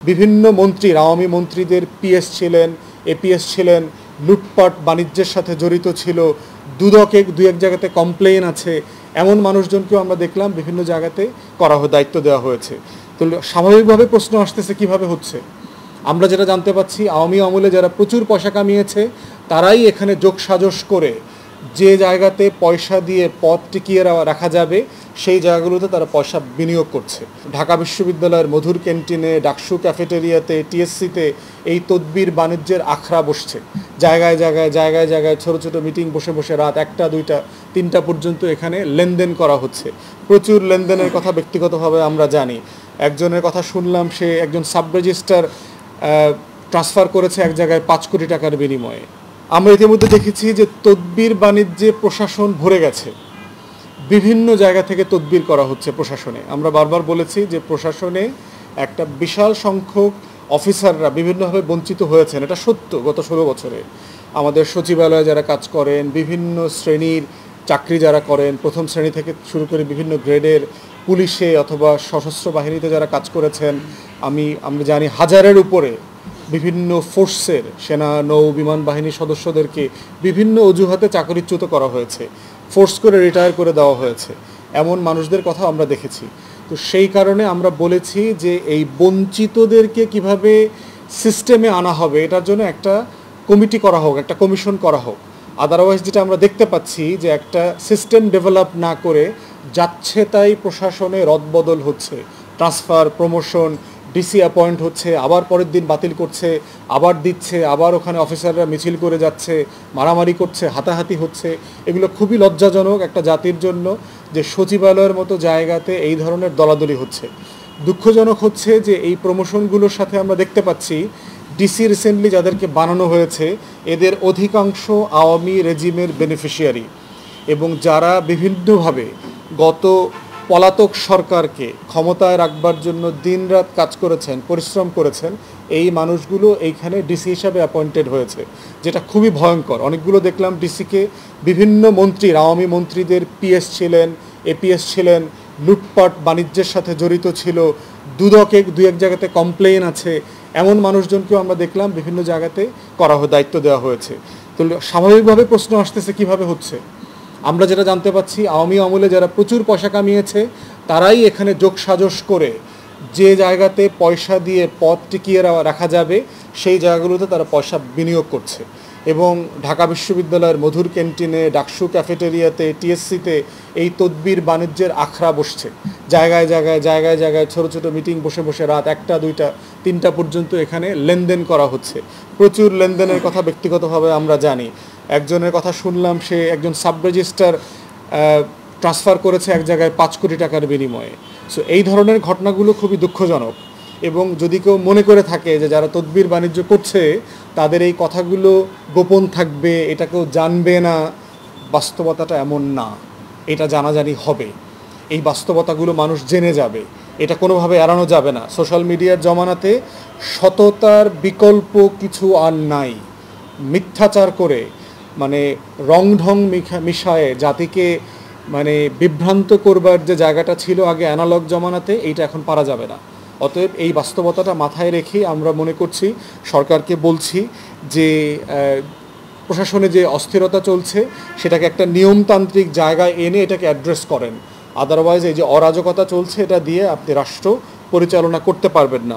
বিভিন্ন মন্ত্রীর আওয়ামী মন্ত্রীদের পিএস ছিলেন, এপিএস ছিলেন, লুটপাট বাণিজ্যের সাথে জড়িত ছিল, দু এক জায়গাতে কমপ্লেইন আছে, এমন মানুষজনকেও আমরা দেখলাম বিভিন্ন জায়গাতে দায়িত্ব দেওয়া হয়েছে। তো স্বাভাবিকভাবে প্রশ্ন আসতেছে কিভাবে হচ্ছে। আমরা যেটা জানতে পাচ্ছি, আওয়ামী আমলে যারা প্রচুর পয়সা কামিয়েছে তারাই এখানে যোগসাজশ করে যে জায়গাতে পয়সা দিয়ে পদ টিকিয়ে রাখা যাবে সেই জায়গাগুলোতে তারা পয়সা বিনিয়োগ করছে। ঢাকা বিশ্ববিদ্যালয়ের মধুর ক্যান্টিনে, ডাকসু ক্যাফেটেরিয়াতে, টিএসসিতে এই তদবির বাণিজ্যের আখড়া বসছে। জায়গায় জায়গায় ছোট ছোট মিটিং বসে বসে রাত 1টা 2টা 3টা পর্যন্ত এখানে লেনদেন করা হচ্ছে। প্রচুর লেনদেনের কথা ব্যক্তিগতভাবে আমরা জানি। একজনের কথা শুনলাম, সে একজন সাব রেজিস্ট্রার ট্রান্সফার করেছে এক জায়গায় 5 কোটি টাকার বিনিময়ে। আমরা ইতিমধ্যে দেখেছি যে তদবির বাণিজ্যে প্রশাসন ভরে গেছে, বিভিন্ন জায়গা থেকে তদবির করা হচ্ছে প্রশাসনে। আমরা বারবার বলেছি যে প্রশাসনে একটা বিশাল সংখ্যক অফিসাররা বিভিন্নভাবে বঞ্চিত হয়েছেন, এটা সত্য। গত 16 বছরে আমাদের সচিবালয়ে যারা কাজ করেন, বিভিন্ন শ্রেণীর চাকরি যারা করেন, প্রথম শ্রেণী থেকে শুরু করে বিভিন্ন গ্রেডের পুলিশে অথবা সশস্ত্র বাহিনীতে যারা কাজ করেছেন, আমরা জানি হাজারের উপরে বিভিন্ন ফোর্সের সেনা, নৌ, বিমান বাহিনীর সদস্যদেরকে বিভিন্ন অজুহাতে চাকরিচ্যুত করা হয়েছে, ফোর্স করে রিটায়ার করে দেওয়া হয়েছে। এমন মানুষদের কথা আমরা দেখেছি। তো সেই কারণে আমরা বলেছি যে এই বঞ্চিতদেরকে কিভাবে সিস্টেমে আনা হবে এটার জন্য একটা কমিটি করা হোক, একটা কমিশন করা হোক। আদারওয়াইজ যেটা আমরা দেখতে পাচ্ছি যে একটা সিস্টেম ডেভেলপ না করে যাচ্ছে তাই প্রশাসনে রদবদল হচ্ছে, ট্রান্সফার, প্রমোশন, ডিসি অ্যাপয়েন্ট হচ্ছে, আবার পরের দিন বাতিল করছে, আবার দিচ্ছে, আবার ওখানে অফিসাররা মিছিল করে যাচ্ছে, মারামারি করছে, হাতাহাতি হচ্ছে। এগুলো খুবই লজ্জাজনক একটা জাতির জন্য যে সচিবালয়ের মতো জায়গাতে এই ধরনের দলাদলি হচ্ছে। দুঃখজনক হচ্ছে যে এই প্রমোশনগুলোর সাথে আমরা দেখতে পাচ্ছি ডিসি রিসেন্টলি যাদেরকে বানানো হয়েছে এদের অধিকাংশ আওয়ামী রেজিমের বেনিফিশিয়ারি, এবং যারা বিভিন্নভাবে গত পলাতক সরকারকে ক্ষমতায় রাখবার জন্য দিনরাত কাজ করেছেন, পরিশ্রম করেছেন, এই মানুষগুলো এইখানে ডিসি হিসাবে অ্যাপয়েন্টেড হয়েছে, যেটা খুবই ভয়ঙ্কর। অনেকগুলো দেখলাম ডিসিকে বিভিন্ন মন্ত্রীর আওয়ামী মন্ত্রীদের পিএস ছিলেন, এপিএস ছিলেন, লুটপাট বাণিজ্যের সাথে জড়িত ছিল, দু এক জায়গাতে কমপ্লেইন আছে, এমন মানুষজনকেও আমরা দেখলাম বিভিন্ন জায়গাতে দায়িত্ব দেওয়া হয়েছে। তো স্বাভাবিকভাবে প্রশ্ন আসতেছে কিভাবে হচ্ছে। আমরা যেটা জানতে পাচ্ছি, আওয়ামী আমলে যারা প্রচুর পয়সা কামিয়েছে তারাই এখানে যোগসাজশ করে যে জায়গাতে পয়সা দিয়ে পদ টিকিয়ে রাখা যাবে সেই জায়গাগুলোতে তারা পয়সা বিনিয়োগ করছে। এবং ঢাকা বিশ্ববিদ্যালয়ের মধুর ক্যান্টিনে, ডাকসু ক্যাফেটেরিয়াতে, টিএসসিতে এই তদবির বাণিজ্যের আখড়া বসছে। জায়গায় জায়গায় ছোট ছোট মিটিং বসে বসে রাত 1টা 2টা 3টা পর্যন্ত এখানে লেনদেন করা হচ্ছে। প্রচুর লেনদেনের কথা ব্যক্তিগতভাবে আমরা জানি। একজনের কথা শুনলাম, সে একজন সাব রেজিস্ট্রার ট্রান্সফার করেছে এক জায়গায় 5 কোটি টাকার বিনিময়ে। সো এই ধরনের ঘটনাগুলো খুবই দুঃখজনক। এবং যদি কেউ মনে করে থাকে যে যারা তদবির বাণিজ্য করছে তাদের এই কথাগুলো গোপন থাকবে, এটা কেউ জানবে না, বাস্তবতাটা এমন না। এটা জানাজানি হবে, এই বাস্তবতাগুলো মানুষ জেনে যাবে, এটা কোনোভাবে এড়ানো যাবে না। সোশ্যাল মিডিয়ার জমানাতে সততার বিকল্প কিছু আর নাই। মিথ্যাচার করে রং ঢং মিশায়ে জাতিকে বিভ্রান্ত করবার যে জায়গাটা ছিল আগে অ্যানালগ জমানাতে, এইটা এখন পারা যাবে না। অতএব এই বাস্তবতাটা মাথায় রেখে আমরা মনে করছি, সরকারকে বলছি যে প্রশাসনে যে অস্থিরতা চলছে সেটাকে একটা নিয়মতান্ত্রিক জায়গায় এনে এটাকে অ্যাড্রেস করেন। আদারওয়াইজ এই যে অরাজকতা চলছে এটা দিয়ে আপনি রাষ্ট্র পরিচালনা করতে পারবেন না।